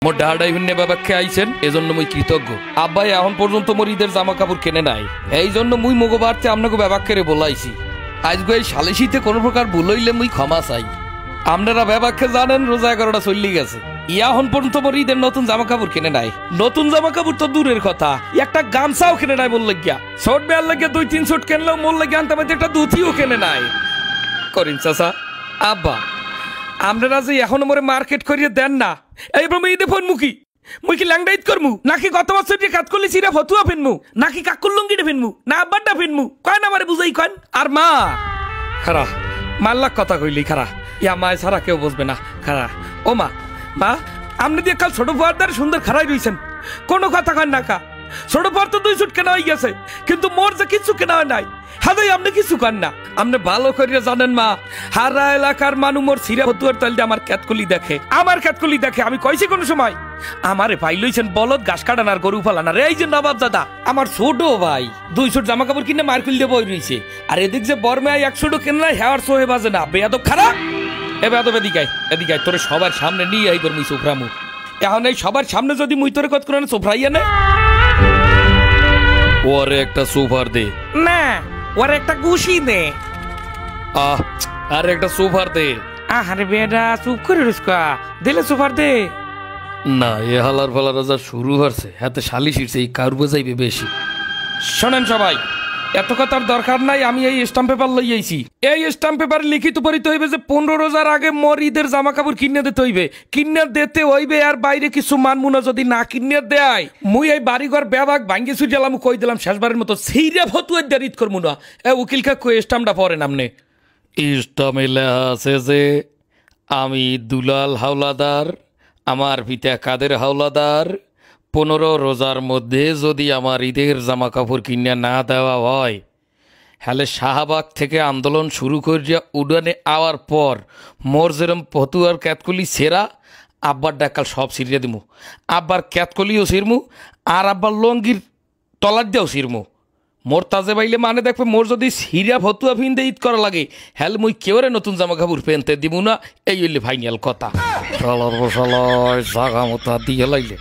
মোর ডাহাডাই ভিন্নে বাবাকে আইছেন এজন্য মুই কৃতজ্ঞ। আব্বাই এখন পর্যন্ত মোর ঈদের জামা কাপড় কেনে নাই, এই জন্য মুই মগবারতে আপনাকে বাবাকে বলাইছি। আজকে এই সালিশিতে কোনো প্রকার ভুল হইলে মুই ক্ষমা চাই। আপনারা বাবাকে জানেন রোজা 11টা চল্লি গেছে, এখন পর্যন্ত মোর ঈদের নতুন জামা কাপড় কেনে নাই। নতুন জামা কাপড় তো দূরের কথা, একটা গামছাও কেনে নাই মোর লাগিয়া। ছোট বেয়ার লাগিয়া 2-3 ছোট কেনলেও মোর লাগিয়া আনতে পারতে একটা ধুতিও কেনে নাই। করিম চাচা, আব্বা আপনারা যে এখনো মোরে মার্কেট করিয়ে দেন না, এইবার মুই ঈদে ফোন মুখী মুই কি ল্যাংডাইত করমু, নাকি গত বছর যে কাজ করলি সিরা ফতুয়া ফেনমু, নাকি কাকুর লুঙ্গিটা ফেনমু, না আব্বারটা ফেনমু, কয় না আমারে বুঝাই কন। আর মা খারা মাল্লাক কথা কইলি খারা, ইয়া মায় ছাড়া কেউ বুঝবে না খারা। ও মা, মা আপনি দিয়ে কাল ছোট ফুয়ারদার সুন্দর খারাই রইছেন, কোনো কথা কন না কা। ছোট ফুয়ার তো 2 সুট কেনা হয়ে গেছে, কিন্তু মোর যে কিছু কেনা হয় নাই, হাদাই আপনি কিছু কন না। আপনি ভালো করিয়া জানেন মা, হারা এলাকার মানুষ মোর সিরা ফতুয়ার তালতে আমার ক্যাতকলি দেখে, আমার ক্যাতকলি দেখে। আমি কইছি কোন সময় আমারে ভাই লইছেন বলদ ঘাস কাটানার গরু ফালানার। এই যে নবাব দাদা আমার ছোট ভাই 2 সুট জামা কাপড় কিনে মার্কুল দিয়ে বই রইছে, আর এদিক যে বর্মায় 1 সুটও কেনা হেয়ার সোহে বাজে না। বেয়াদব খারাপ, এ বেয়াদব এদিকাই তোরে সবার সামনে নিয়ে আইবার মুই সোফরামু। এখন এই সবার সামনে যদি মুই তোরে কত করে সোফরাইয়া নে, ওরে একটা সোফার দে না, ওরে একটা গুশি দে, আরে একটা সোফার দে। আরে বেডা চুপ করে রইসকা, দিলে সোফার দে না। এ হালার ফালার রাজা শুরু হচ্ছে, হাতে শালি শিরছে, এই কার বোঝাইবে বেশি। শোনেন সবাই, এত কথার দরকার নাই। আমি এই স্টাম্প পেপার লই আইছি, এই স্টাম্প পেপার লিখিত পড়িতে হইবে যে 15 রোজার আগে মোর ঈদের জামা কাপড় কিনে দিতে হইবে, কিনে দিতে হইবে। আর বাইরে কিছু মানমুনা যদি না কিনে দেয়, মুই এই বাড়িঘর ব্যাবাক ভাঙ্গি ছুটিলাম, কই দিলাম শেষবারের মতো সেইরা ফতুয়ার দিয়ে ঈদ করবো না। এ উকিল কাকু স্টাম্পটা পড়েন আপনি। স্টাম্পে লেখা আছে যে আমি দুলাল হাওলাদার, আমার পিতা কাদের হাওলাদার, 15 রোজার মধ্যে যদি আমার ঈদের জামা কাপড় কিনে না দেওয়া হয়, হলে শাহবাগ থেকে আন্দোলন শুরু করিয়া উডানে আওয়ার পর মোর যেরম ফতুয়ার ক্যাতকলি সেরা, আব্বার ডাকাল সব সিরিয়া দিমু। আব্বার ক্যাতকলিও সিরমু, আর আব্বার লঙ্গির তলার দিয়েও সিরমু। মোর তাজে বাইলে মানে দেখবে, মোর যদি সিরিয়া ফতুয়া ফিনতে ঈদ করা লাগে, হ্যাল মুই কেউরে নতুন জামা কাপড় পেনতে দিব না। এই হইলে ফাইনাল কথা। জাগা মতো দিয়ে লাইলে